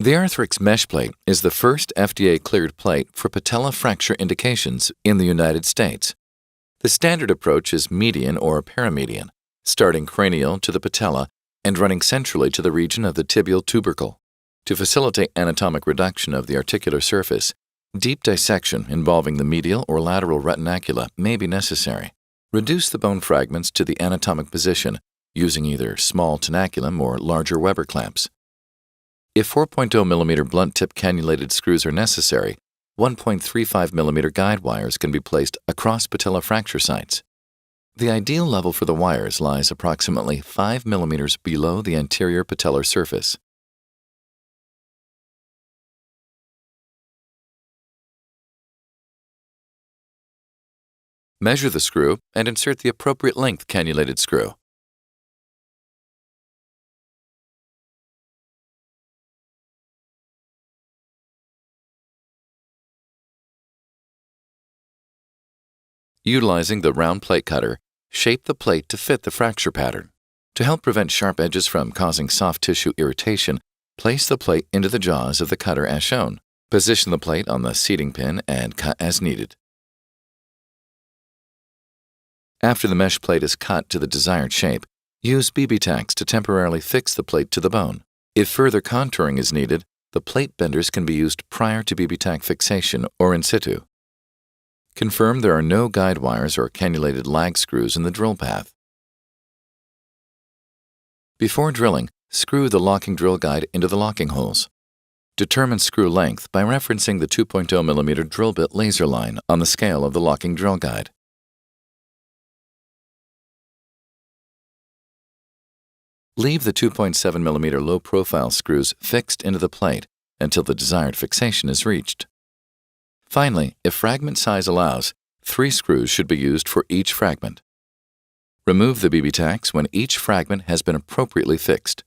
The Arthrex mesh plate is the first FDA-cleared plate for patella fracture indications in the United States. The standard approach is median or paramedian, starting cranial to the patella and running centrally to the region of the tibial tubercle. To facilitate anatomic reduction of the articular surface, deep dissection involving the medial or lateral retinacula may be necessary. Reduce the bone fragments to the anatomic position using either small tenaculum or larger Weber clamps. If 4.0 mm blunt tip cannulated screws are necessary, 1.35 mm guide wires can be placed across patella fracture sites. The ideal level for the wires lies approximately 5 mm below the anterior patellar surface. Measure the screw and insert the appropriate length cannulated screw. Utilizing the round plate cutter, shape the plate to fit the fracture pattern. To help prevent sharp edges from causing soft tissue irritation, place the plate into the jaws of the cutter as shown. Position the plate on the seating pin and cut as needed. After the mesh plate is cut to the desired shape, use BB tacks to temporarily fix the plate to the bone. If further contouring is needed, the plate benders can be used prior to BB tack fixation or in situ. Confirm there are no guide wires or cannulated lag screws in the drill path. Before drilling, screw the locking drill guide into the locking holes. Determine screw length by referencing the 2.0 mm drill bit laser line on the scale of the locking drill guide. Leave the 2.7 mm low-profile screws fixed into the plate until the desired fixation is reached. Finally, if fragment size allows, 3 screws should be used for each fragment. Remove the BB tacks when each fragment has been appropriately fixed.